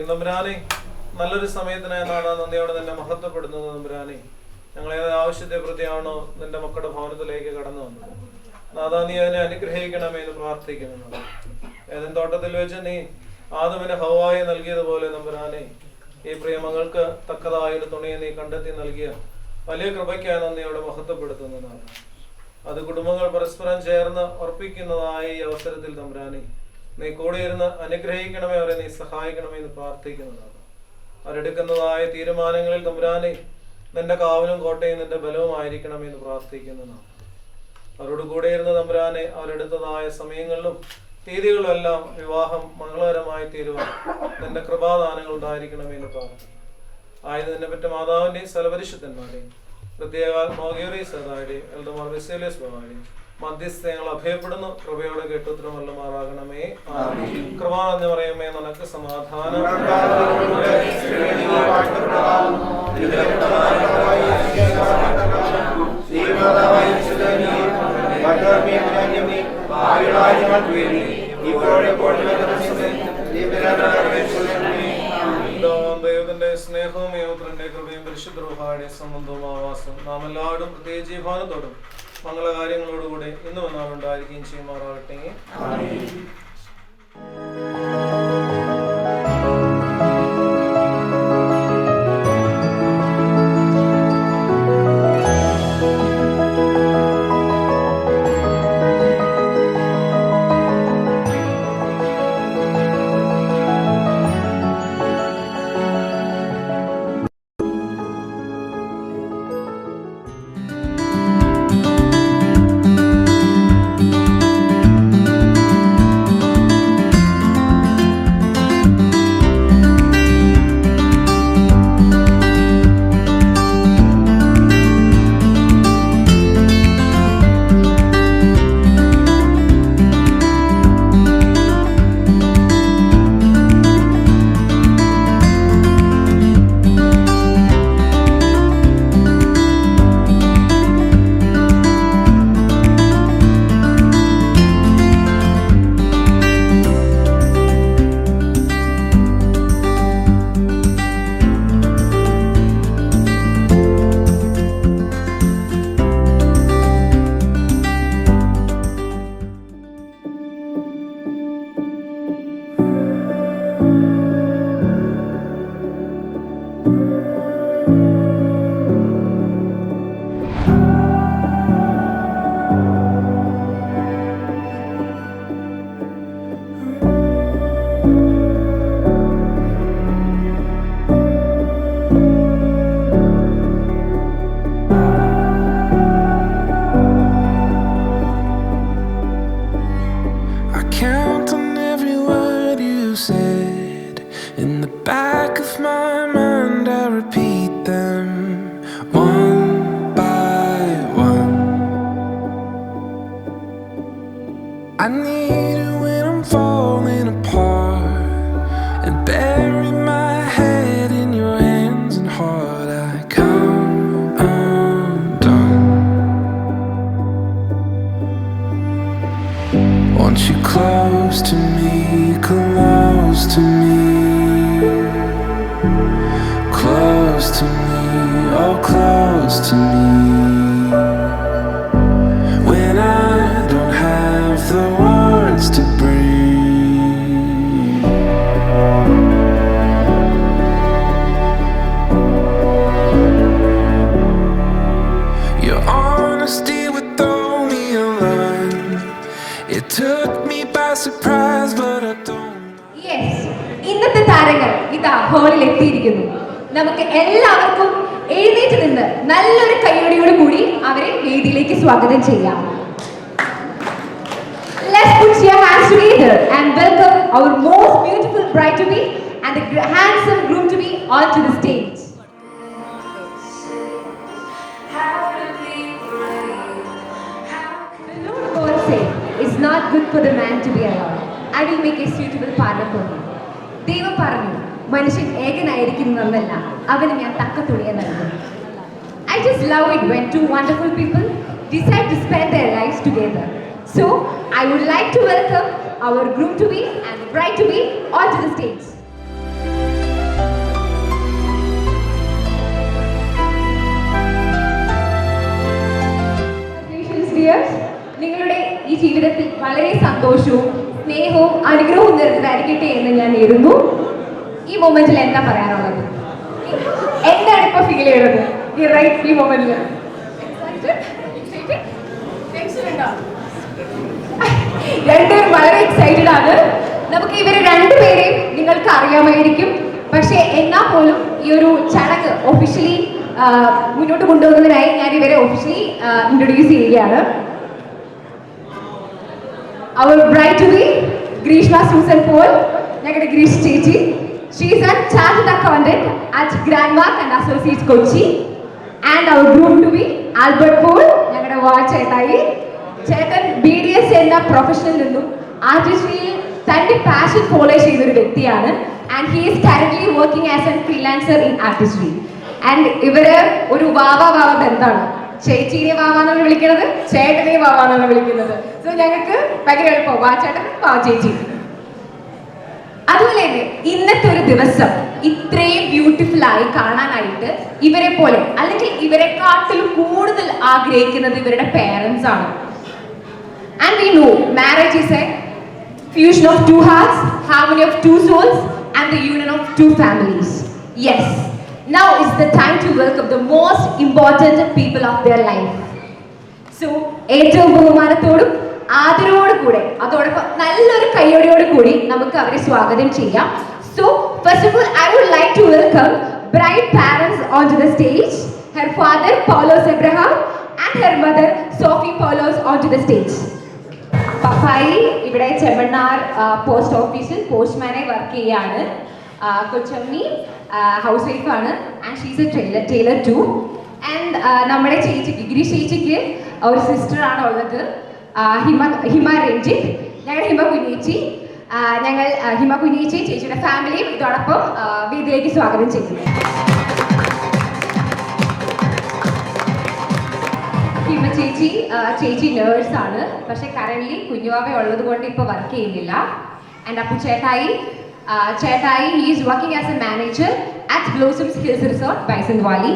തമ്പുരാനെ, നല്ലൊരു സമയത്തിനായി നാളെ നന്ദിയോടെ നിന്നെ മഹത്വപ്പെടുന്നത് തമ്പുരാനെ. ഞങ്ങൾ ഏത് ആവശ്യത്തെ പ്രതിയാണോ നിന്റെ മക്കളുടെ ഭവനത്തിലേക്ക് കടന്നു വന്നത്, നാഥാ നീ അതിനെ അനുഗ്രഹിക്കണമേ എന്ന് പ്രാർത്ഥിക്കുന്നു. ഏതൻ തോട്ടത്തിൽ വെച്ച് നീ ആദമിന് ഹവ്വായെ നൽകിയതുപോലെ തമ്പുരാനെ, ഈ പ്രിയമങ്ങൾക്ക് തക്കതായൊരു തുണിയെ നീ കണ്ടെത്തി നൽകിയ വലിയ കൃപയ്ക്കായി നന്ദിയോടെ മഹത്വപ്പെടുത്തുന്നതാണ്. അത് കുടുംബങ്ങൾ പരസ്പരം ചേർന്ന് ഉറപ്പിക്കുന്നതായ ഈ അവസരത്തിൽ തമ്പുരാനെ, നീ കൂടിയിരുന്ന് അനുഗ്രഹിക്കണമേ, അവരെ നീ സഹായിക്കണമേ എന്ന് പ്രാർത്ഥിക്കുന്നതാണ്. അവരെടുക്കുന്നതായ തീരുമാനങ്ങളിൽ തമ്പുരാനെ, നിന്റെ കാവലും കോട്ടയും നിന്റെ ബലവും ആയിരിക്കണമേ എന്ന് പ്രാർത്ഥിക്കുന്നതാണ്. അവരോട് കൂടെയിരുന്ന തമ്പുരാനെ, അവരെടുത്തതായ സമയങ്ങളിലും തീയതികളിലും എല്ലാം വിവാഹം മംഗളകരമായി തീരുവാൻ നിന്റെ കൃപാദാനങ്ങൾ ഉണ്ടായിരിക്കണമേ എന്ന് പ്രാർത്ഥിക്കുന്നു. ആയത് നിന്നെ പറ്റ മാതാവിന്റെയും സ്ഥലപരിശുദ്ധന്മാരെയും പ്രത്യേക മോഗേറിയസതായുടെയും എൽഡമാർ വെസേലിയസ് ബാബയുടെയും മധ്യസ്ഥങ്ങൾ അഭയപ്പെടുന്നു. കൃപയോടെ കേട്ടുത്തരം വല്ലമാറാകണമേ. കൃപ എന്ന് പറയുമേ, നിനക്ക് സമാധാനം. ദൈവത്തിന്റെ സ്നേഹവും യോത്രന്റെ കൃപയും പരിശുദ്ധ റൂഹായുടെ സംബന്ധവും ആവാസവും നാം എല്ലാവരും പ്രത്യേക ജീവനത്തോടും മംഗളകാര്യങ്ങളോടുകൂടെ ഇന്നും എന്നാളുണ്ടായിരിക്കുകയും ചെയ്യുമാറാകട്ടെ. In the back of my mind I repeat them one by one. I need it when I'm falling apart, and bury my head in your hands and heart. I come undone. Want you close to me, close to me, close to me, oh close to me. When I don't have the words to breathe, your honesty would throw me a line. It took me by surprise, but I don't. Yes, ഇന്നത്തെ താരങ്ങൾ ഇതാ ഹോളിൽ എത്തിയിരിക്കുന്നു. നമുക്ക് എല്ലാവർക്കും എഴുന്നേറ്റ് നിന്ന് നല്ലൊരു കയ്യടിയോട് കൂടി അവരെ വേദിയിലേക്ക് സ്വാഗതം ചെയ്യാം. Let's put your hands together and welcome our most beautiful bride to be and the handsome groom to be onto the stage. The Lord God said, "It's not good for the man to be alone. I will make a suitable partner for him." ദൈവം പറഞ്ഞു, മനുഷ്യൻ ഏകനായിരിക്കുന്നതല്ല, അവന് ഞാൻ തക്ക തുണയെ നൽകും. I just love it when two wonderful people decide to spend their lives together. So I would like to welcome our groom to be and the bride to be onto the stage. Congratulations dears. നിങ്ങളുടെ ഈ ജീവിതത്തിൽ വളരെ സന്തോഷവും സ്നേഹവും അനുഗ്രഹവും നിറഞ്ഞതായിരിക്കട്ടെ എന്ന് ഞാൻ നേരുന്നു. ഈ മൊമെന്റിൽ എന്താ പറയാനുള്ളത്? എന്താണ് ഇപ്പൊ ഫീൽ ചെയ്യുന്നത് ഈ റൈറ്റ് ഈ മൊമെന്റിൽ? രണ്ടുപേരും വളരെ എക്സൈറ്റഡ് ആണ്. നമുക്ക് ഇവരെ രണ്ടുപേരെയും നിങ്ങൾക്ക് അറിയാമായിരിക്കും. പക്ഷേ എന്നാൽ പോലും ഈ ഒരു ചടങ്ങ് ഒഫീഷ്യലി മുന്നോട്ട് കൊണ്ടുപോകുന്നതിനായി ഞാൻ ഇവരെ ഒഫീഷ്യലി ഇൻട്രൊഡ്യൂസ് ചെയ്യുകയാണ്. Our bride to be Greeshma Susan Paul, ഞങ്ങളുടെ ഗ്രീഷ് ചേച്ചി. She is a chartered accountant at Grandmark and Associates Kochi. And our groom to be Albert Paul, ഞങ്ങളുടെ ചേട്ടായി. ചേട്ടൻ BDS എന്ന പ്രൊഫഷനിൽ നിന്നും ആർട്ടിസ്ട്രിയിൽ തന്റെ പാഷൻ ഫോളോ ചെയ്യുന്ന ഒരു വ്യക്തിയാണ്. And he is currently working as a freelancer in artistry. And ഇവര് ഒരു വാവ ബന്ധമാണ്. ചേച്ചീനെ വാവാന്നാണ് വിളിക്കുന്നത്, ചേട്ടനെ വാവാന്നാണ് വിളിക്കുന്നത്. സോ ഞങ്ങൾക്ക് ഭയങ്കര എളുപ്പം, വാ ചേട്ടൻ വാ ചേച്ചി. അതുപോലെ തന്നെ ഇന്നത്തെ ഒരു ദിവസം ഇത്രയും ബ്യൂട്ടിഫുൾ ആയി കാണാനായിട്ട് ഇവരെ പോലെ അല്ലെങ്കിൽ ഇവരെക്കാട്ടിലും കൂടുതൽ ആഗ്രഹിക്കുന്നത് ഇവരുടെ പേരൻസ് ആണ്. And we know marriage is a fusion of two hearts, harmony of two souls and the union of two families. Yes, now is the time to welcome the most important people of their life. So ഏറ്റവും ബഹുമാനത്തോടും ആദരവോടും കൂടെ അതോടൊപ്പം നല്ലൊരു കയ്യോടെയോട് കൂടി നമുക്ക് അവരെ സ്വാഗതം ചെയ്യാം. So first of all I would like to welcome bride parents onto the stage. Her father Paulos Abraham and her mother Sophie Paulos onto the stage. പപ്പായി ഇവിടെ ചെമ്മണ്ണാർ പോസ്റ്റ് ഓഫീസിൽ പോസ്റ്റ്മാനായി വർക്ക് ചെയ്യാണ്. കൊച്ചമ്മി ഹൗസ് വൈഫാണ് and she's a tailor too. And നമ്മുടെ ചേച്ചിക്ക് ഗിരീഷ് ചേച്ചിക്ക് ഒരു സിസ്റ്റർ ആണ് ഉള്ളത്, ഹിമ രഞ്ജിത്ത്. ഞങ്ങൾ ഹിമ കുഞ്ഞേച്ചി, ഹിമ കുഞ്ഞേച്ചി ചേച്ചിയുടെ ഫാമിലിയും ഇതോടൊപ്പം വേദിയിലേക്ക് സ്വാഗതം ചെയ്യുന്നു. ഹിമ ചേച്ചി നേഴ്സാണ്, പക്ഷെ കറന്റ് കുഞ്ഞുവാവ ഉള്ളത് കൊണ്ട് ഇപ്പൊ വർക്ക് ചെയ്യുന്നില്ല. ആൻഡ് അപ്പു ചേട്ടായി he is working as a manager at Blossoms Hills Resort, Baisanwali.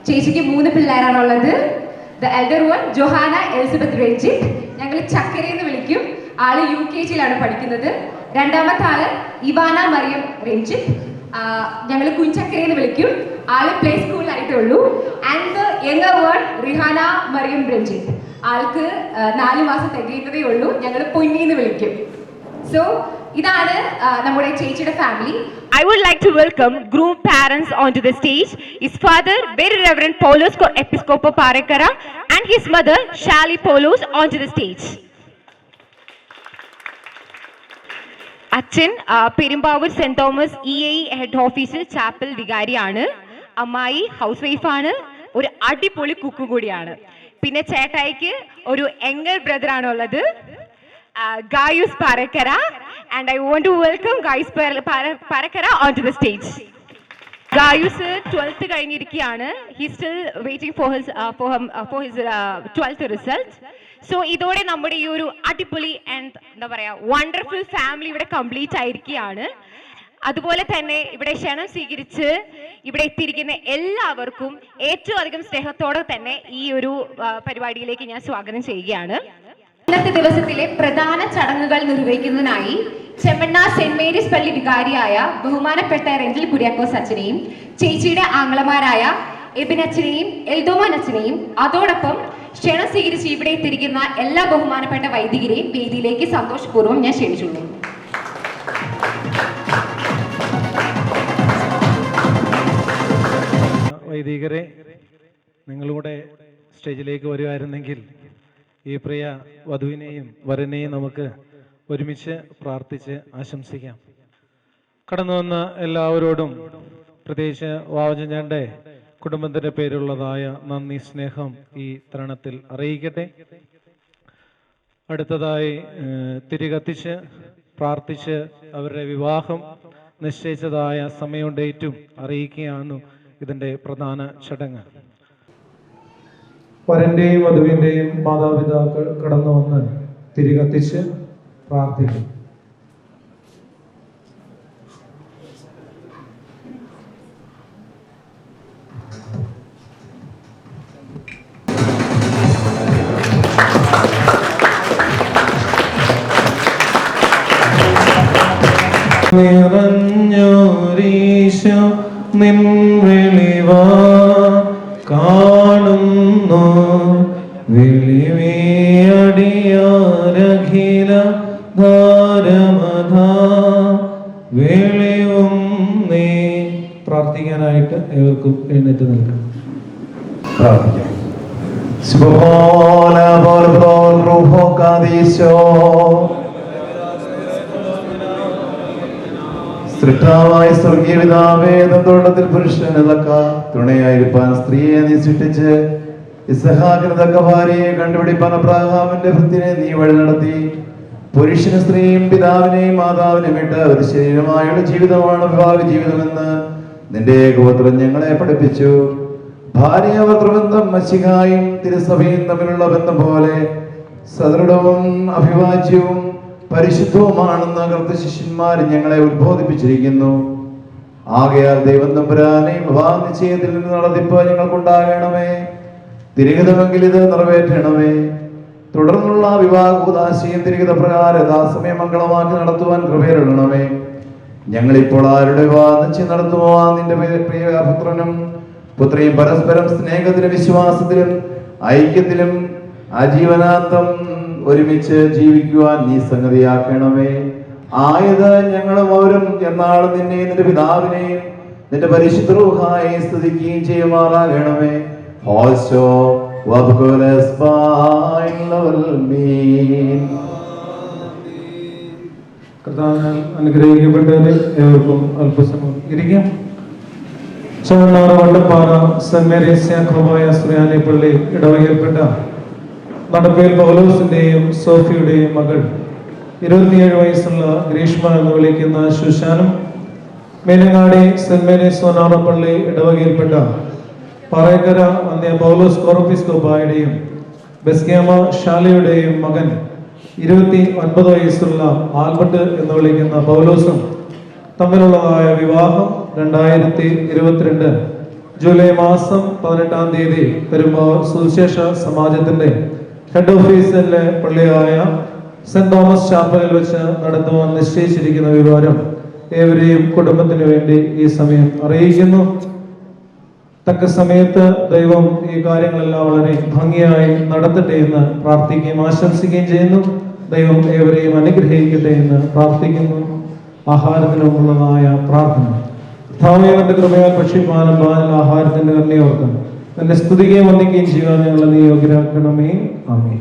ചേച്ചിക്ക് 3 പിള്ളേരാണുള്ളത്. The elder one Johanna Elizabeth Ranjith, ഞങ്ങൾ ചക്കര എന്ന് വിളിക്കും. ആള് UKG-യിലാണ് പഠിക്കുന്നത്. രണ്ടാമത്തെ ആള് ഇവാന മറിയം രഞ്ജിത്ത്, ഞങ്ങൾ കുഞ്ചക്കര എന്ന് വിളിക്കും. ആള് പ്ലേ സ്കൂളിലായിട്ടേ ഉള്ളൂ. And the younger one Rihana Mariyam Ranjith, ആൾക്ക് 4 മാസം തികയുന്നതേ ഉള്ളൂ. ഞങ്ങൾ പൊന്നി എന്ന് വിളിക്കും. സോ ഇതാണ് നമ്മുടെ ചേച്ചിയുടെ family. I would like to welcome groom parents onto the stage. His father, Very Reverend Paulos Episcopo Parekara, and his mother, Shali Paulos, onto the stage. അച്ഛൻ Perumbavoor saint Thomas EAE head ഓഫീസിൽ chapel വികാരിയാണ്. അമ്മായി house വൈഫാണ്, ഒരു അടിപൊളി കുക്കും കൂടിയാണ്. പിന്നെ ചേട്ടായിക്ക് ഒരു younger brother ആണുള്ളത്, Gayus Parakara, and I want to welcome Gayus Parakara onto the stage. Gayus 12th കഴിഞ്ഞിരിക്കുകയാണ്. He is still waiting for his 12th result. So ഇതോടെ നമ്മുടെ ഈ ഒരു അടിപൊളി ആൻഡ് എന്താ പറയാ വണ്ടർഫുൾ ഫാമിലി ഇവിടെ കംപ്ലീറ്റ് ആയിരിക്കുകയാണ്. അതുപോലെ തന്നെ ഇവിടെ ക്ഷണം സ്വീകരിച്ച് ഇവിടെ എത്തിയിരിക്കുന്ന എല്ലാവർക്കും ഏറ്റവും അധികം സ്നേഹത്തോടെ തന്നെ ഈ ഒരു പരിപാടിയിലേക്ക് ഞാൻ സ്വാഗതം ചെയ്യുകയാണ്. ഇന്നത്തെ ദിവസത്തിലെ പ്രധാന ചടങ്ങുകൾ നിർവഹിക്കുന്നതിനായി ചെമ്മണ്ണ സെന്റ് മേരീസ് പള്ളി വികാരിയായ ബഹുമാനപ്പെട്ട റെഞ്ചിൽ കുര്യാക്കോസ് അച്ഛനെയും ചേച്ചിയുടെ ആംഗ്ലമാരായ എബിൻ അച്ഛനെയും എൽദോമാൻ അച്ഛനെയും അതോടൊപ്പം ക്ഷണം സ്വീകരിച്ച് ഇവിടെ എത്തിയിരിക്കുന്ന എല്ലാ ബഹുമാനപ്പെട്ട വൈദികരെയും വേദിയിലേക്ക് സന്തോഷപൂർവ്വം ഞാൻ ക്ഷണിച്ചുള്ളൂ. വൈദികരെ, നിങ്ങളുടെ സ്റ്റേജിലേക്ക് വരുമായിരുന്നെങ്കിൽ ഈ പ്രിയ വധുവിനെയും വരനെയും നമുക്ക് ഒരുമിച്ച് പ്രാർത്ഥിച്ച് ആശംസിക്കാം. കടന്നു വന്ന എല്ലാവരോടും പ്രത്യേകിച്ച് വാവച്ചൻ്റെ കുടുംബത്തിൻ്റെ പേരുള്ളതായ നന്ദി സ്നേഹം ഈ തരുണത്തിൽ അറിയിക്കട്ടെ. അടുത്തതായി തിരികത്തിച്ച് പ്രാർത്ഥിച്ച് അവരുടെ വിവാഹം നിശ്ചയിച്ചതായ സമയവും ഡേറ്റും അറിയിക്കുകയാണ് ഇതിൻ്റെ പ്രധാന ചടങ്ങ്. വരന്റെയും വധുവിന്റെയും മാതാപിതാക്കൾ കടന്നു വന്ന് തിരികത്തിച്ച് പ്രാർത്ഥിക്കും. നിറഞ്ഞോരീശോ നിൻ വെളിവാ കാണുന്നു വിളിവിയടിയാരഖില ധാരമധാ വെളിവും നീ. പ്രാർത്ഥിക്കാനായിട്ട് ഏവർക്കും എഴുന്നേറ്റ് നിൽക്കാം. പ്രാർത്ഥിക്കാം. സൃഷ്ടാവായ സ്വർഗീയ പിതാവേ, തോട്ടത്തിൽ പുരുഷന് തക്ക തുണയായിരിക്കാൻ സ്ത്രീയെ നീ സൃഷ്ടിച്ച് ഇസ്ഹാക്കിന് തക്ക ഭാര്യയെ കണ്ടുപിടിപ്പാൻ അബ്രാഹാമിന്റെ ഭൃത്തിനെ നീ വഴി നടത്തി. പുരുഷന് സ്ത്രീയും പിതാവിനെയും മാതാവിനെയും വിട്ട് ഒരു ശരീരമായുള്ള ജീവിതമാണ് വിവാഹ ജീവിതമെന്ന് നിന്റെ ഏകപുത്രൻ ഞങ്ങളെ പഠിപ്പിച്ചു. ഭാര്യ ഭർത്തൃബന്ധം മശിഹായും തിരുസഭയും തമ്മിലുള്ള ബന്ധം പോലെ സദൃഢവും അഭിവാജ്യവും പരിശുദ്ധവുമാണെന്ന് കർത്ത ശിഷ്യന്മാർ ഞങ്ങളെ ഉദ്ബോധിപ്പിച്ചിരിക്കുന്നു. ആകയാൽ ദൈവം തമ്പുരാനെ വിവാഹ നിശ്ചയത്തിൽ നിന്ന് നടത്തിപ്പ് ഞങ്ങൾക്കുണ്ടാകണമേ. തിരികതമെങ്കിൽ ഇത് നിറവേറ്റണമേ. തുടർന്നുള്ള വിവാഹ കൂദാശയും തിരികത പ്രകാരം യഥാസമയം മംഗളമാക്കി നടത്തുവാൻ കൃപയിരണമേ. ഞങ്ങളിപ്പോൾ ആരുടെ വിവാഹ നിശ്ചയം നടത്തുമോ നിന്റെ പ്രിയ പുത്രനും പുത്രിയും പരസ്പരം സ്നേഹത്തിലും വിശ്വാസത്തിലും ഐക്യത്തിലും ആജീവനാന്തം ഒരുമിച്ച് ജീവിക്കുവാൻ നീ സംഗതിയാക്കണമേ. ആയത് ഞങ്ങളും അവരും എന്നാളും നിന്നെയും നിന്റെ പിതാവിനെയും നിന്റെ പരിശുദ്ധ റൂഹായെയും സ്തുതിക്കുകയും ചെയ്യുമാറാകണമേ. ഹോശോ കർത്താവിനാൽ അനുഗ്രഹിക്കപ്പെട്ടവരെ ഏവർക്കും അല്പസമയം ഇരിക്കാം. ചവണ്ണാറ് വണ്ടപ്പാറ സെന്റ് മേരീസ് യാക്കോബായ സുറിയാനി പള്ളി ഇടവകയിൽപ്പെട്ട നടപ്പേൽ പൗലോസിന്റെയും സോഫിയുടെയും മകൾ 27 വയസ്സുള്ള ഗ്രീഷ്മ എന്ന് വിളിക്കുന്ന ശുശാനും മേലങ്ങാടി സെന്റ് മേരീസ് വനാറപ്പള്ളി ഇടവകയിൽപ്പെട്ട പാറേക്കര അന്യ പൗലോസ് കോറപ്പിസ്കോപ്പായുടെയും ബെസ്കേമ ഷാലയുടെയും മകൻ 29 വയസ്സുള്ള ആൽബർട്ട് എന്ന് വിളിക്കുന്ന പൗലോസും തമ്മിലുള്ളതായ വിവാഹം 2022 ജൂലൈ മാസം 18-ാം തീയതി പെരുമ്പാവൂർ സുവിശേഷ സമാജത്തിന്റെ ഹെഡ് ഓഫീസിലെ പള്ളിയായ സെന്റ് തോമസ് ചാപ്പലിൽ വെച്ച് നടത്തുവാൻ നിശ്ചയിച്ചിരിക്കുന്ന വിവരം ഏവരെയും കുടുംബത്തിന് വേണ്ടി ഈ സമയം അറിയിക്കുന്നു. തക്ക സമയത്ത് ദൈവം ഈ കാര്യങ്ങളെല്ലാം വളരെ ഭംഗിയായി നടത്തട്ടെ എന്ന് പ്രാർത്ഥിക്കുകയും ആശംസിക്കുകയും ചെയ്യുന്നു. ദൈവം ഏവരെയും അനുഗ്രഹിക്കട്ടെ എന്ന് പ്രാർത്ഥിക്കുന്നു. ആഹാരത്തിനുമുള്ളതായ പ്രാർത്ഥന. കർത്താവേ, കൃപയാൽ ഭക്ഷിപ്പാനും പാലിൽ ആഹാരത്തിന്റെ കരുണയോർക്കും എന്നെ സ്തുതിക്കുകയും വന്ദിക്കുകയും ചെയ്യുവാൻ ഞങ്ങളെ നീ യോഗ്യരാക്കണമേ. ആമേൻ.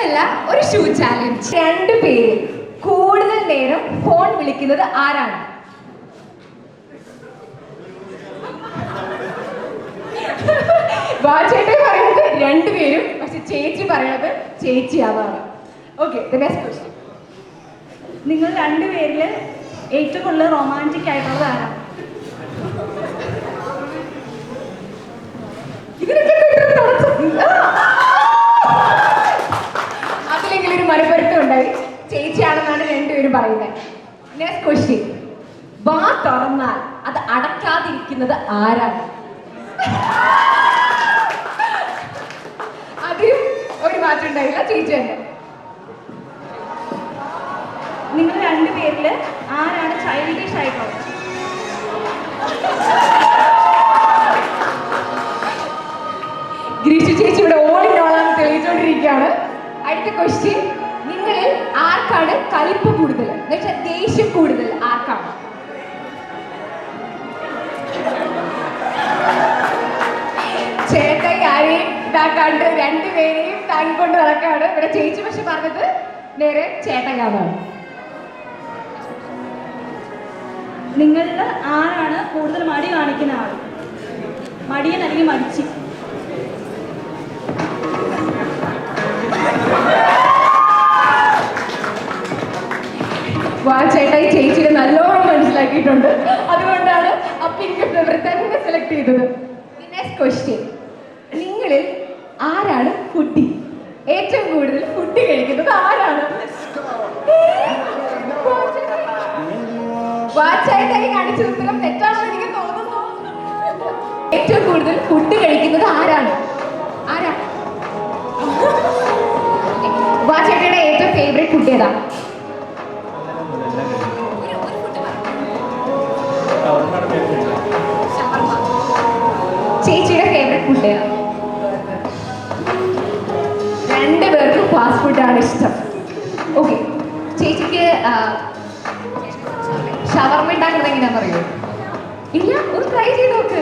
ഒന്നുമല്ല, ഒരു ഷൂ ചാലഞ്ച്. 2 പേര് കൂടുതൽ നേരം ഫോൺ വിളിക്കുന്നത് ആരാണ്? വാചേട്ടൻ പറയുന്നത് 2 പേരും, പക്ഷെ ചേച്ചി പറയുന്നത് ചേച്ചിയാവാണ്. Okay, next question. നിങ്ങൾ 2 പേരിൽ ഏറ്റവും കൂടുതൽ റൊമാൻറ്റിക് ആയിട്ടുള്ളത് ആരാണ്? അതിലെങ്കിലും ഒരു മനപ്പൊരുത്തം ഉണ്ടായി. ചേച്ചിയാണെന്നാണ് 2 പേരും പറയുന്നത്. Next question. വാ തുറന്നാൽ അത് അടക്കാതിരിക്കുന്നത് ആരാണ്? അതിലും ഒരു മാറ്റം ഉണ്ടായില്ല, ചേച്ചി തന്നെ. നിങ്ങൾ 2 പേരിൽ ആരാണ് ചൈൽഡിഷ് ആയിട്ടുള്ളത്? ഗ്രീഷു ചേച്ചി ഇവിടെ ഓളിനോളാന്ന് തെളിയിച്ചുകൊണ്ടിരിക്കുകയാണ്. അടുത്ത ക്വസ്റ്റ്യൻ. നിങ്ങളിൽ ആർക്കാണ് കലിപ്പ് കൂടുതൽ, എന്നുവെച്ചാൽ ദേഷ്യം കൂടുതൽ ആർക്കാണ്? ചേട്ടായി ആരെയും ഇതാക്കാണ്ട് 2 പേരെയും താങ്ങിക്കൊണ്ട് നടക്കാണ്. ഇവിടെ ചേച്ചി പക്ഷെ പറഞ്ഞത് നേരെ ചേട്ടനാണ്. നിങ്ങളിൽ ആരാണ് കൂടുതൽ മടി കാണിക്കുന്ന ആൾ? മടിയൻ അല്ലെങ്കിൽ മടിച്ചി? ചേട്ടായി ചേച്ചിയെ നല്ലോണം മനസ്സിലാക്കിയിട്ടുണ്ട്. അതുകൊണ്ടാണ് അപ്പിക്ക് ഫ്ലവർ തന്നെ സെലക്ട് ചെയ്തത്. Next question. നിങ്ങളിൽ ആരാണ് ഫുഡി? ഏറ്റവും കൂടുതൽ ഫുഡ് കഴിക്കുന്നത് ആരാണ്? വാച്ചായിട്ടായി കാണിച്ച ഉത്തരം തെറ്റാണെന്ന് എനിക്ക് തോന്നുന്നു. ഏറ്റവും കൂടുതൽ ഫുഡ് കഴിക്കുന്നത് ആരാണ്? ആരാ? വാച്ചേട്ടയുടെ ഏറ്റവും ഫേവറേറ്റ് ഫുഡ് ഏതാ? ചേച്ചിയുടെ ഫേവറേറ്റ് ഫുഡ് ഏതാ? 2 പേർക്കും ഫാസ്റ്റ് ഫുഡാണ് ഇഷ്ടം. ഓക്കെ, ചേച്ചിക്ക് ഷവർമ ഉണ്ടാക്കുന്നത് എങ്ങനെയാണെന്ന് അറിയോ? ഇല്ല, ഒന്ന് ട്രൈ ചെയ്ത് നോക്ക്.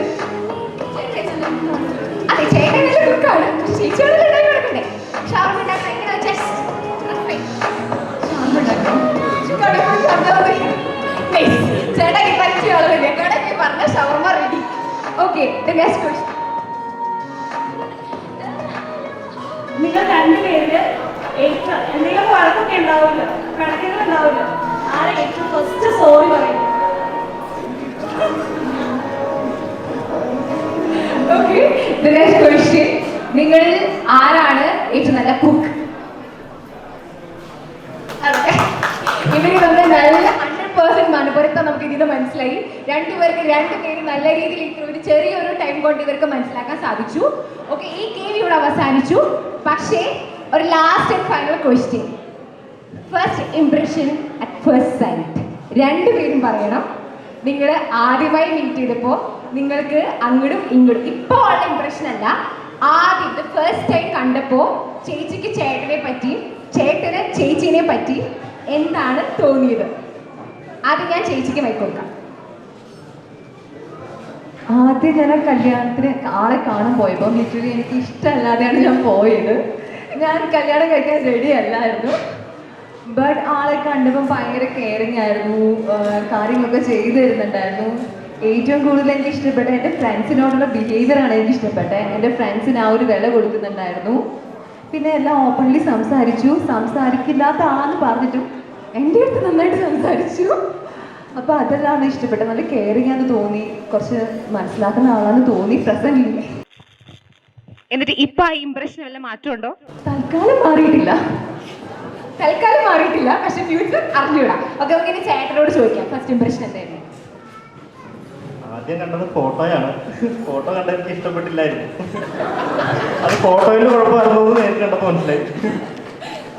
അതെ, ചേട്ടൻ നല്ല കുക്കാണ്, ചേച്ചിയോട് ഉണ്ടാക്കി കൊടുക്കണ്ടേ? ഷവർമ ഉണ്ടാക്കുന്നത് എങ്ങനെയാ? ചേട്ടാ പറ്റിയ ആളുകൾ കടയിൽ പറഞ്ഞ ഷവർമ റെഡി. Okay, next question. നിങ്ങൾ 2 പേരിൽ ഏറ്റവും എന്തെങ്കിലും വഴക്കൊക്കെ ഉണ്ടാവില്ല, കണക്കുകൾ ഉണ്ടാവില്ല, ആരെ ഏറ്റവും ഫസ്റ്റ് സോറി പറയും? Okay, next question. നിങ്ങളിൽ ആരാണ് ഏറ്റവും നല്ല കുക്ക്? ഇവര് നമ്മൾ നല്ല 100% മനപ്പൊരുത്തം നമുക്ക് ഇതിന് മനസ്സിലായി. 2 പേര് നല്ല രീതിയിൽ ഒരു ചെറിയൊരു ടൈം കൊണ്ട് ഇവർക്ക് മനസ്സിലാക്കാൻ സാധിച്ചു. ഓക്കെ, ഈ ഗെയിം ഇവിടെ അവസാനിച്ചു. പക്ഷേ ഒരു last and final question. First impression at first sight. 2 പേരും പറയണം. നിങ്ങൾ ആദ്യമായി മീറ്റ് ചെയ്തപ്പോൾ നിങ്ങൾക്ക് അങ്ങോട്ടും ഇങ്ങോട്ടും ഇപ്പോൾ ഉള്ള ഇംപ്രഷൻ അല്ല, ആദ്യത്തെ ഫസ്റ്റ് ടൈം കണ്ടപ്പോൾ ചേച്ചിക്ക് ചേട്ടനെ പറ്റി, ചേട്ടന് ചേച്ചീനെ പറ്റി എന്താണ് തോന്നിയത്? ആദ്യം ഞാൻ ചേച്ചിക്ക് മൈക്ക് കൊടുക്കാം. ആദ്യം ഞാൻ കല്യാണത്തിന് ആളെ കാണാൻ പോയപ്പോൾ ലിറ്ററലി എനിക്ക് ഇഷ്ടമല്ലാതെയാണ് ഞാൻ പോയത്. ഞാൻ കല്യാണം കഴിക്കാൻ റെഡി അല്ലായിരുന്നു. ബട്ട് ആളെ കണ്ടപ്പോൾ ഭയങ്കര കെയറിങ് ആയിരുന്നു, കാര്യങ്ങളൊക്കെ ചെയ്തു തരുന്നുണ്ടായിരുന്നു. ഏറ്റവും കൂടുതൽ എനിക്ക് ഇഷ്ടപ്പെട്ട എൻ്റെ ഫ്രണ്ട്സിനോടുള്ള ബിഹേവിയറാണ് എനിക്ക് ഇഷ്ടപ്പെട്ടത്. എൻ്റെ ഫ്രണ്ട്സിന് ആ ഒരു വില കൊടുക്കുന്നുണ്ടായിരുന്നു. പിന്നെ എല്ലാം ഓപ്പൺലി സംസാരിക്കില്ലാത്ത ആളാന്ന് പറഞ്ഞിട്ടും എൻ്റെ അടുത്ത് നന്നായിട്ട് സംസാരിച്ചു. അപ്പോൾ അതെല്ലാം ഇഷ്ടപ്പെട്ടത്. നല്ല കെയറിങ് ആണെന്ന് തോന്നി, കുറച്ച് മനസ്സിലാക്കുന്ന ആളാണെന്ന് തോന്നി പ്രസന്റ്ലി. എന്നിട്ട് ഇപ്പൊ ആ ഇംപ്രഷൻ വല്ല മാറ്റമുണ്ടോ? തൽക്കാലം മാറിയിട്ടില്ല, പക്ഷെ ഫ്യൂച്ചർ അറിഞ്ഞൂടാ. ഓക്കെ, നമുക്ക് ഇനി ചേട്ടനോട് ചോദിക്കാം. ഫസ്റ്റ് ഇംപ്രഷൻ എന്തായിരുന്നു? ആദ്യം കണ്ടത് ഫോട്ടോയാണ്. ഫോട്ടോ കണ്ട എനിക്ക് ഇഷ്ടപ്പെട്ടില്ലായിരുന്നു. അത് ഫോട്ടോയിൽ കുഴപ്പമായിരുന്നു, നേരിട്ട് കണ്ടപ്പോൾ മനസ്സിലായി.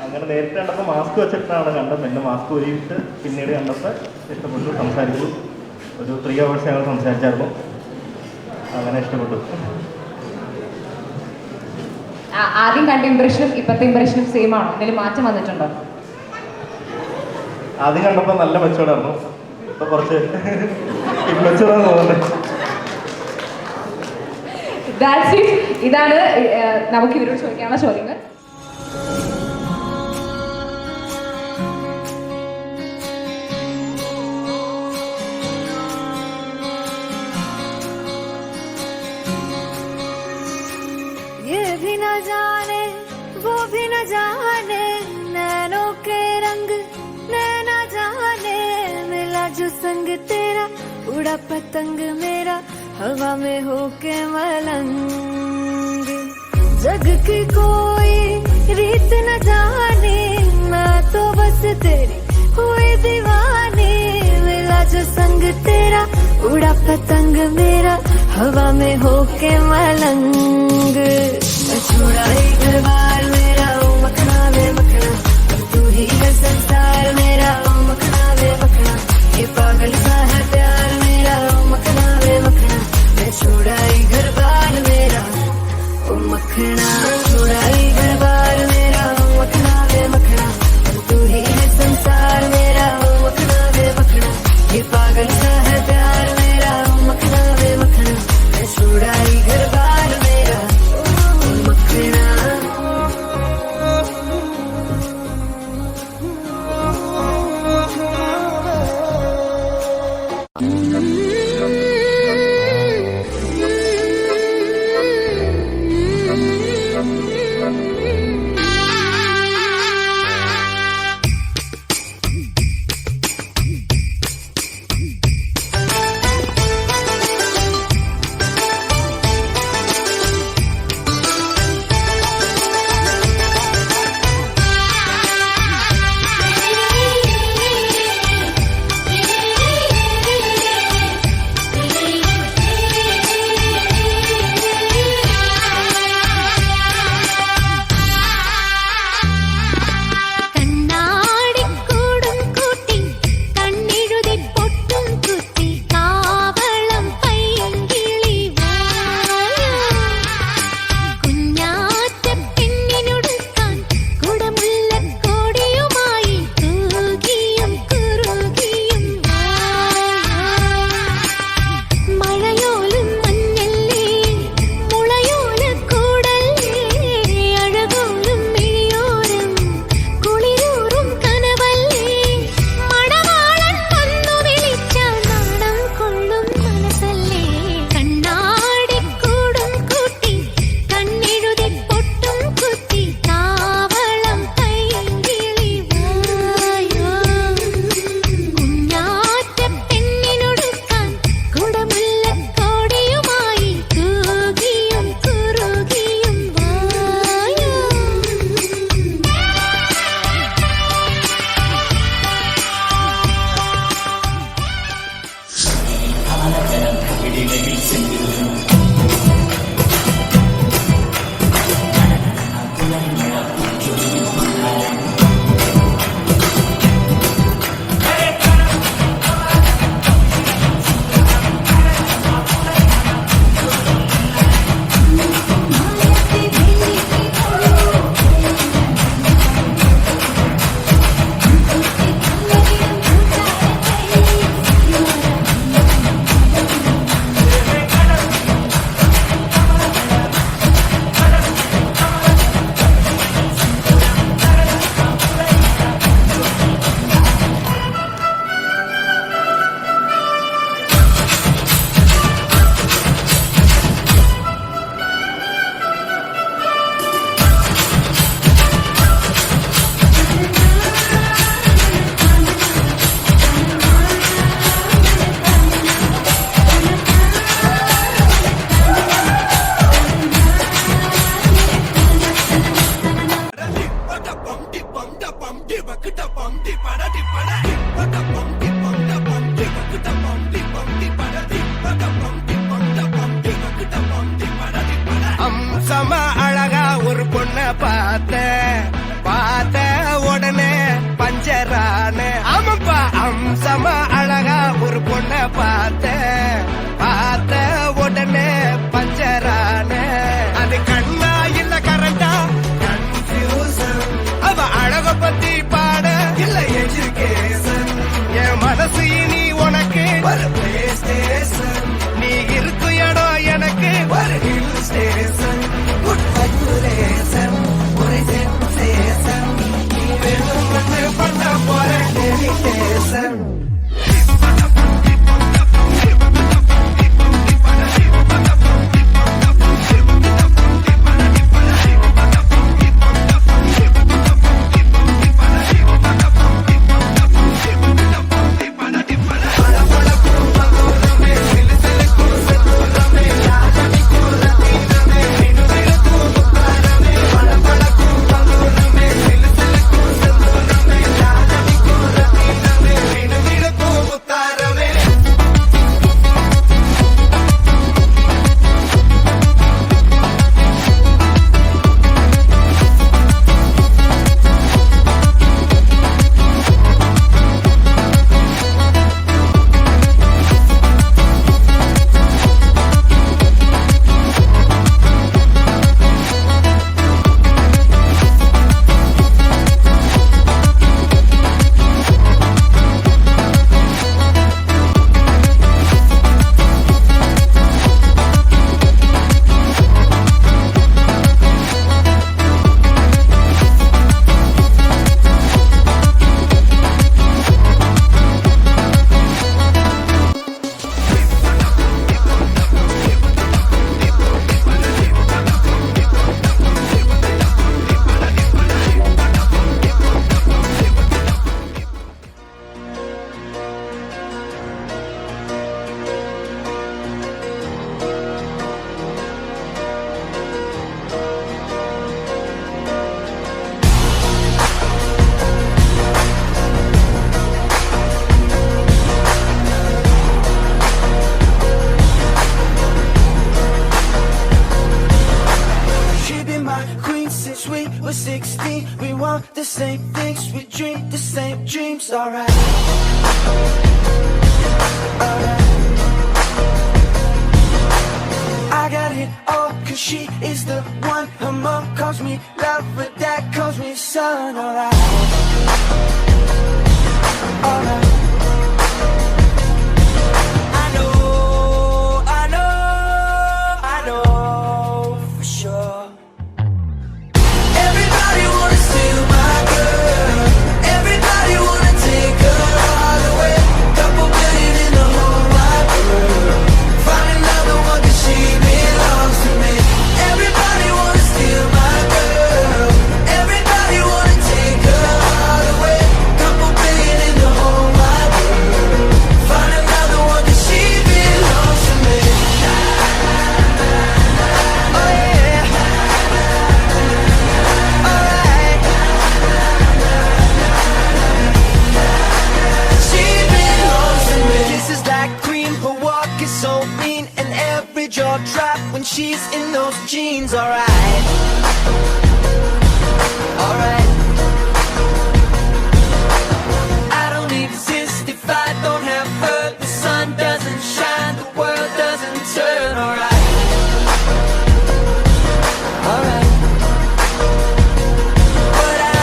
അങ്ങനെ നേരിട്ട് കണ്ടപ്പോൾ മാസ്ക് വെച്ചിട്ടാണ് കണ്ടത്. പിന്നെ മാസ്ക് ഊരിയിട്ട് പിന്നീട് കണ്ടപ്പോൾ ഇഷ്ടപ്പെട്ടു, സംസാരിച്ചു. ഒരു 3 hours ഞങ്ങൾ സംസാരിച്ചായിരുന്നു. അങ്ങനെ ഇഷ്ടപ്പെട്ടു. ആദ്യം കണ്ട ഇംപ്രഷനും ഇപ്പോഴത്തെ ഇംപ്രഷനും സെയിം ആണോ? എന്തെങ്കിലും മാറ്റം വന്നിട്ടുണ്ടോ? ആദ്യം കണ്ടപ്പോൾ നല്ല മെച്ചോർഡായിരുന്നു, ഇപ്പൊ കുറച്ച് ഇംപ്രഷനാണ് തോന്നുന്നത്. ഇതാണ് നമുക്ക് ഇവരോട് ചോദിക്കാനുള്ള ചോദ്യങ്ങൾ. संग तेरा उड़ा पतंग मेरा हवा में होके मलंग जग की कोई रीत न जाने मैं तो बस तेरी हुई दीवानी मिला जो संग तेरा उड़ा पतंग मेरा हवा में होके मलंग छोड़ा ही घर बार मेरा ओ मखना वे मखना तू ही है संसार मेरा ओ मखना वे मखना ये पागल सा है प्यार मेरा ओ मखना वे मखना मैं छोड़ा ही घर बार मेरा ओ मखना छोड़ा ही घर बार मेरा ओ मखना वे मखना तू ही है संसार मेरा ओ मखना वे मखना ये पागल सा है प्यार मेरा ओ मखना वे मखना मैं छोड़ा ही घर बार मेरा ओ मखना the same things, we dream the same dreams. Alright, alright. I got it all, cause she is the one. Her mom calls me love, but dad calls me son. Alright, alright. I know for sure. Everybody wanna steal my girl. Everybody wanna take her all away. Couple billion in the whole wide world. Find another one 'cause she belongs to me. Everybody wanna steal my girl. Everybody wanna take her all away. Couple billion in the whole wide world. Find another one 'cause she belongs to me. Oh yeah. Alright. She belongs to me. Kisses like cream, her walk is so mean, and every jaw drop when she's in those jeans. Alright, alright. I don't exist if I don't have her. The sun doesn't shine, the world doesn't turn. Alright, alright. But I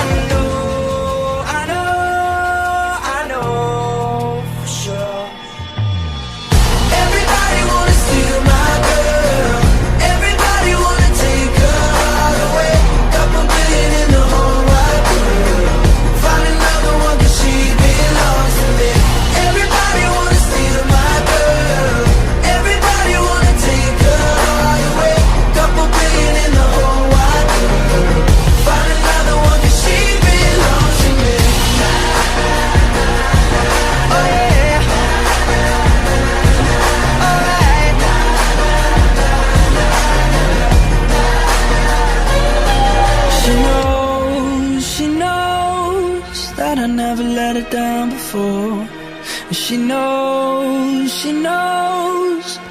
know for sure. Everybody wanna steal my girl. Everybody wanna take her all away. Couple billion in the whole wide world. Find another one 'cause she belongs to me. Everybody wanna steal my girl. Everybody wanna take her all away. Couple billion in the whole wide world. Find another one 'cause she belongs to me. Oh yeah. Alright. She knows that I never let her down before. And she knows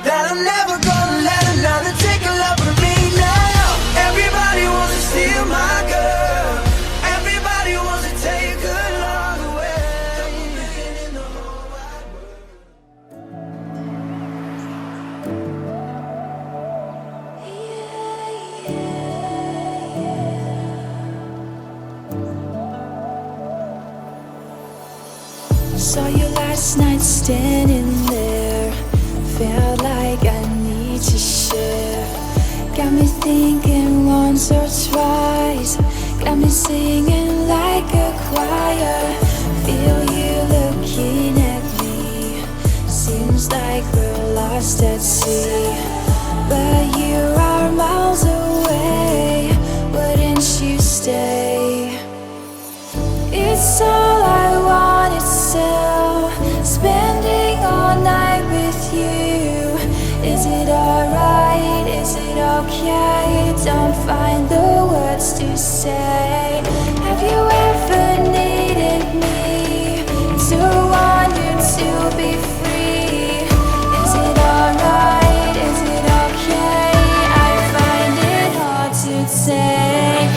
that I'm never gonna let another take a love from me now. Everybody wants to steal my girl. Everybody wants to take her love away. Couple billion in the whole wide world. Saw you last night standing there. Felt like I need to share. Got me thinking once or twice. Got me singing like a choir. Feel you looking at me. Seems like we're lost at sea. But you are miles away. Wouldn't you stay? It's all I wanted to. Spending all night with you. Is it alright? Is it okay? Don't find the words to say. Have you ever needed me? To want you to be free. Is it alright? Is it okay? I find it hard to take.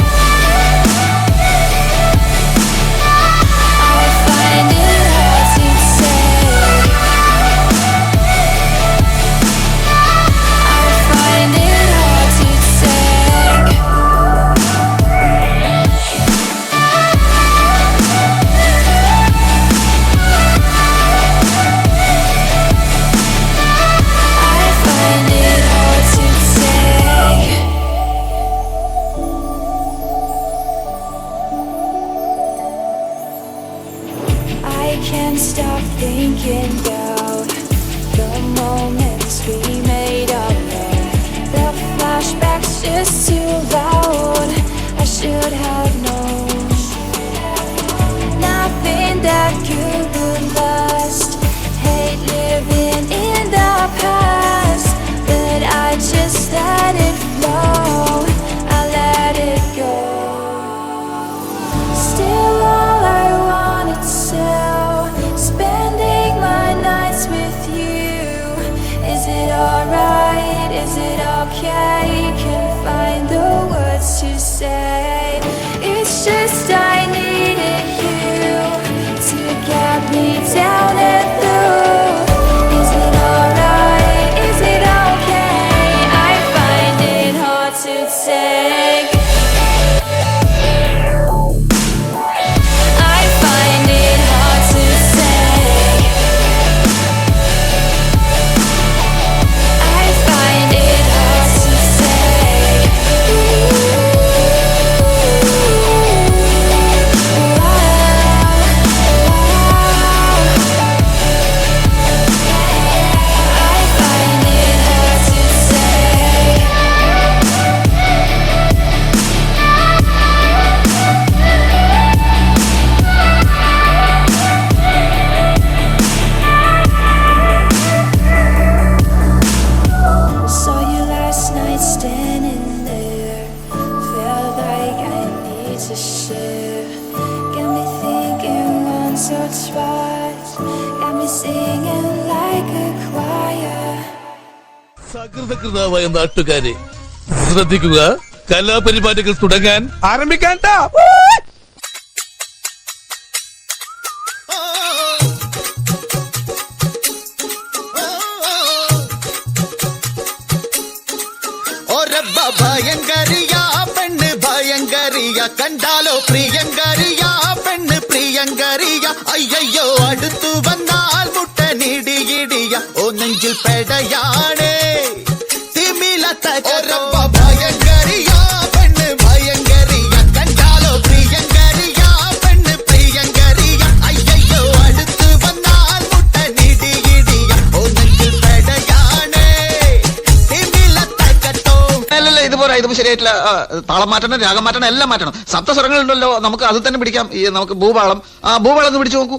I find it hard to take. I find it hard to take. I find it hard to take. I can't stop thinking about the moments we made up there. The flashbacks just too loud. I should have known nothing that could last. Hate living in the past, but I just let it flow. I let it go. Still all I wanted to. Spending my nights with you. Is it alright? Is it okay? Can't find the words to say. It's just I need singing like a choir. സകൃതകൃതാവായ നാട്ടുകാരെ ശ്രദ്ധിക്കുക, കലാപരിപാടികൾ തുടങ്ങാൻ ആരംഭിക്കാൻ. ഭയങ്കരിയ പെണ്ണ് ഭയങ്കരിയ, കണ്ടാലോ പ്രിയങ്കരിയ പെണ്ണ് പ്രിയങ്കരിയ. അയ്യോ അടുത്തു വന്നാൽ മുട്ടനിടിയിടിയ, ഓ നെഞ്ചിൽ പെടയാണേ തിമിലത്ത ഭയങ്കരിയ പെണ്ണ് ഭയങ്കരിയ, കണ്ടാലോ പ്രിയങ്കരിയ പെണ്ണ് പ്രിയങ്കരിയ. അയ്യോ അടുത്തു വന്നാൽ മുട്ടനിടിയിടിയ, ഓ നെഞ്ചിൽ പെടയാണേ തിമിലത്ത കട്ടോ. ഇതുപോലെ ഇത് ശരിയായിട്ടില്ല. താളം മാറ്റണം, രാഗം മാറ്റണം, എല്ലാം മാറ്റണം. സപ്തസ്വരങ്ങളുണ്ടല്ലോ, നമുക്ക് അത് തന്നെ പിടിക്കാം. ഈ നമുക്ക് ഭൂപാളം, ഭൂപാളം ഒന്ന് പിടിച്ചു നോക്കൂ.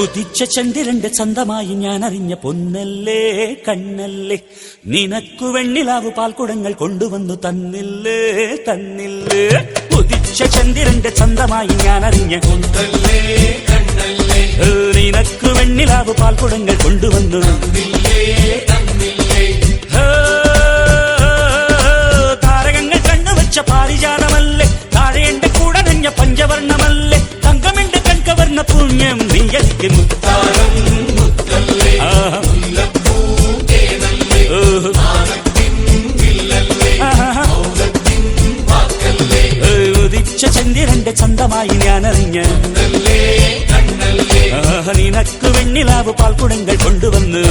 ഉദിച്ച ചന്ദ്രന്റെ ചന്തമായി ഞാൻ അറിഞ്ഞ പൊന്നല്ലേ കണ്ണല്ലേ, നിനക്കു വെണ്ണിലാവു പാൽക്കുടങ്ങൾ കൊണ്ടുവന്നു തന്നില്ലേ തന്നില്ലേ. ഉദിച്ച ചന്ദ്രന്റെ ചന്തമായി ഞാൻ അറിഞ്ഞ പൊന്നല്ലേ കണ്ണല്ലേ, നിനക്കു വെണ്ണിലാവു പാൽക്കുടങ്ങൾ കൊണ്ടുവന്നു താരകങ്ങൾ കണ്ണുവച്ച പാരിജാതമല്ലേ, താഴെ എന്റെ കൂടെ നഞ്ഞ പഞ്ചവർണ്ണമല്ലേ, തങ്കമെന്റെ കൺകവർണ്ണ പുണ്യം നീയലിക്ക് മുത്താരം മുത്തല്ലേ. ഉദിച്ച ചന്ദ്രന്റെ ചന്തമായി ഞാനറിഞ്ഞ നിനക്ക് വെണ്ണിലാവ് പാൽക്കുടങ്ങൾ കൊണ്ടുവന്ന്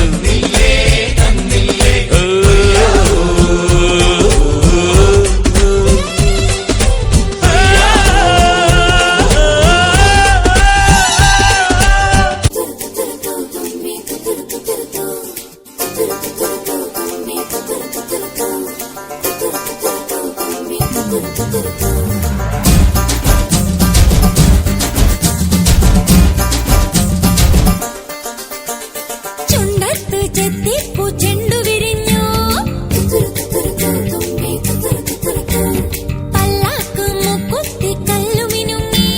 ചുണ്ടത്ത് ചെത്തിപ്പൂ ചെണ്ടു വിരിഞ്ഞു, പല്ലാക്ക് മുക്കുത്തി കല്ലുമിനുങ്ങി,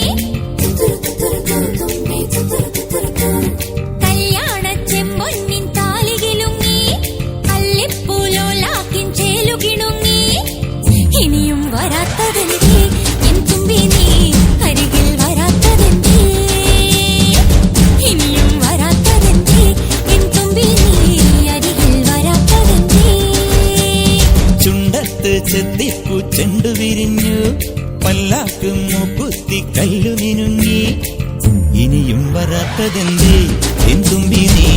കല്യാണ ചെമ്പൊന്നിൻ താലികിലുങ്ങി, കല്ലിപ്പൂലോലാക്കിൻ ചേലുകിണുങ്ങി. ഇനിയും വരാത്തതെന്തേ എൻ തുമ്പി നീ അരികിൽ വരാത്തതെന്തേ, ഇനിയും വരാത്തതെന്തേ എൻ തുമ്പി നീ അരികിൽ വരാത്തതെന്തേ. ചുണ്ടത്ത് ചെത്തിപ്പൂ ചെണ്ടു വിരിഞ്ഞു, പല്ലാക്ക് മൂക്കുത്തി കല്ലു മിനുങ്ങി, ഇനിയും വരാത്തതെന്തേ എൻ തുമ്പി നീ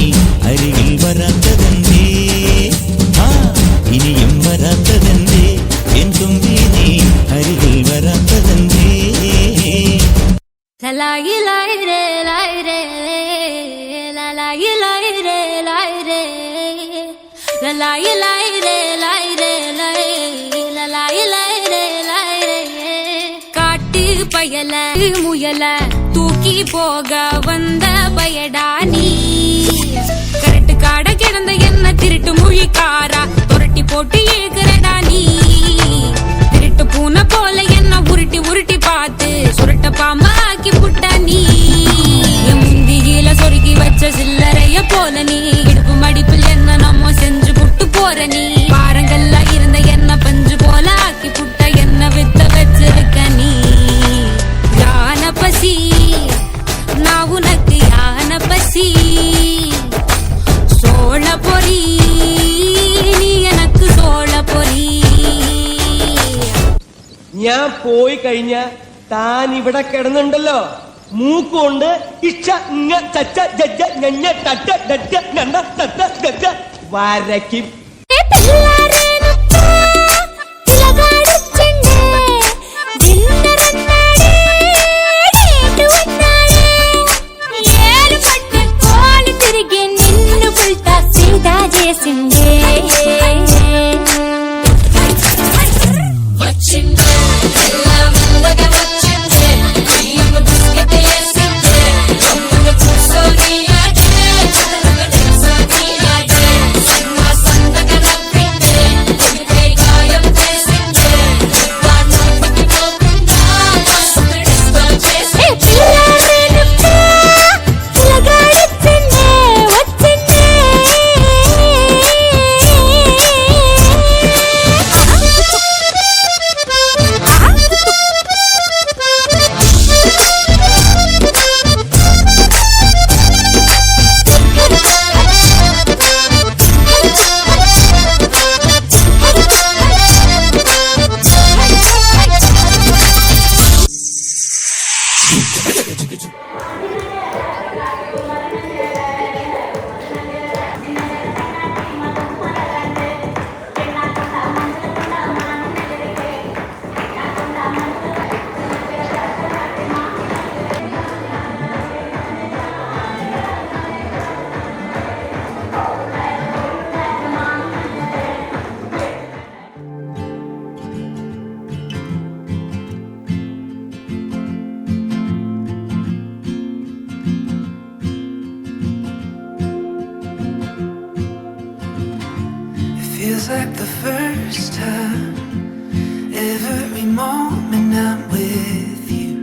അരികിൽ വരാത്തതെന്തേ. ഇനിയും വരാത്തതെന്തേ എൻ തുമ്പി നീ അരികിൽ വരാത്തതെന്തേ. ലായി ലായി രേ ലായി രേ ലായി ലായി രേ ലായി രേ ലായി ലായി രേ ലായി രേ ലായി ലായി രേ ലായി രേ. காட்டு பயல முயல தூக்கி போக வந்த பயடா நீ, கரட்டு காட கிடந்த என்ன திருட்டு மொழிக்காரா துரட்டி போட்டு ஏகுறடா நீ. திருட்டு பூனை போல என்ன உருட்டி உருட்டி பார்த்து சுருட்ட பாம்பா ஆக்கி புட்ட நீ. என் முந்தியில சொருகி வச்ச சில்லறைய போல நீ, இடுப்பு மடிப்பில் என்ன நம்ம செஞ்சு புட்டு போற நீ. பாரங்கள்ல இருந்த என்ன பஞ்சு போல ஆக்கி புட்ட என்ன வித்த வச்சிருக்க நீ. யான பசி நான் உனக்கு யான பசி, சோழ பொறி நீ எனக்கு சோழ பொறி. ഞാൻ പോയി കഴിഞ്ഞ താൻ ഇവിടെ കിടന്നുണ്ടല്ലോ, മൂക്കുകൊണ്ട് ഇച്ച ഇങ്ങ ചച്ച ജജ്ജ ഞഞ്ഞ തട്ട ഡറ്റ നണ്ട തട്ട ഗജ വരയ്ക്കും. feels like the first time. Every moment I'm with you.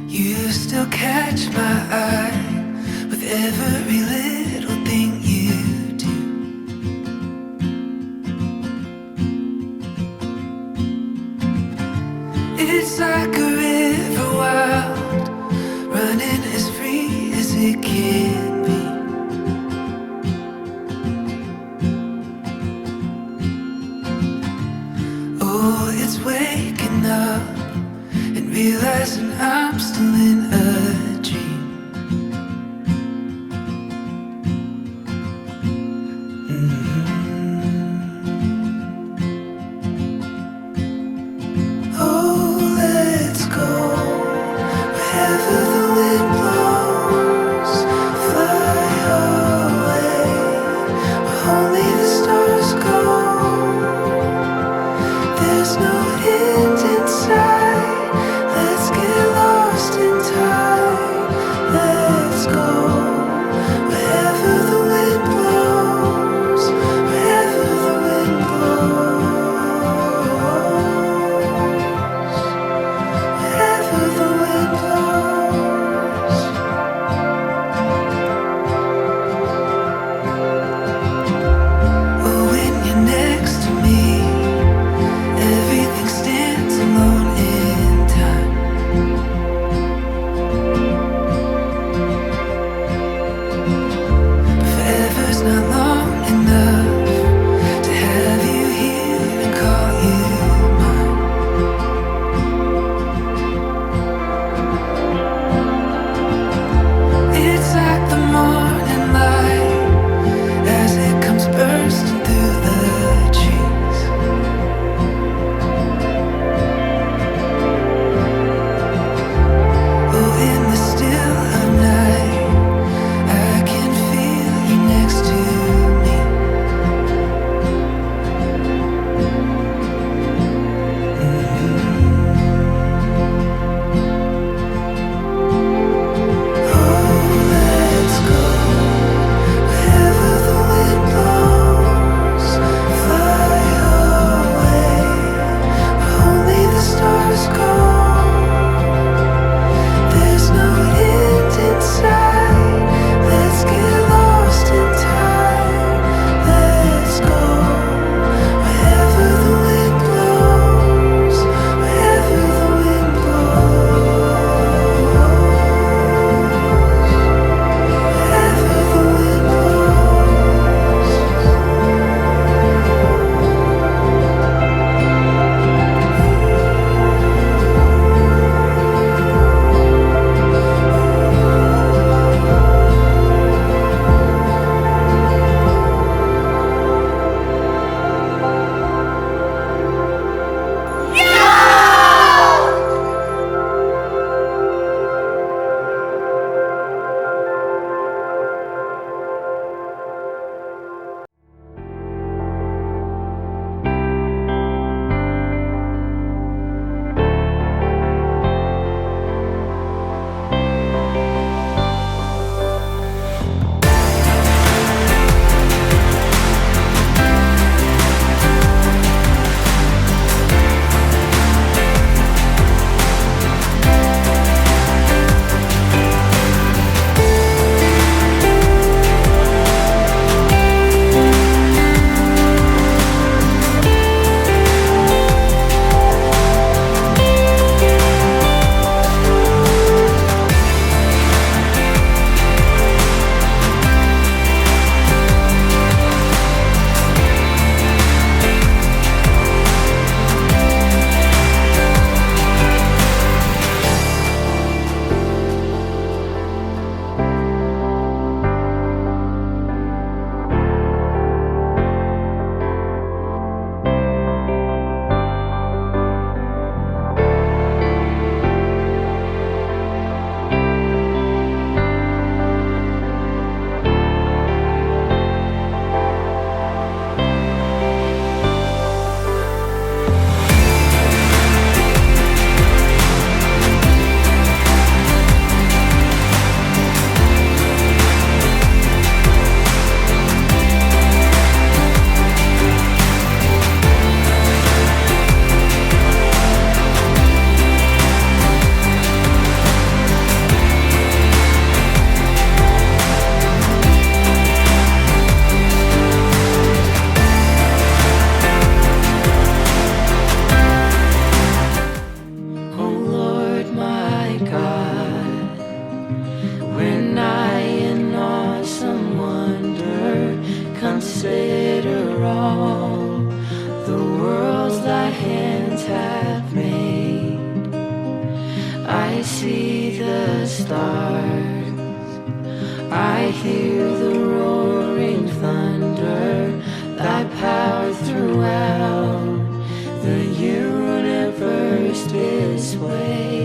You still catch my eye with every little thing you do. It's like a river wild, running as free as it can be. Oh, it's waking up and realizing I'm still in a dream. Oh, let's go wherever the wind blows. Fly away where only the stars go. There's no end in sight. Let's get lost. have made. I see the stars, I hear the roaring thunder that power throughout the universe display.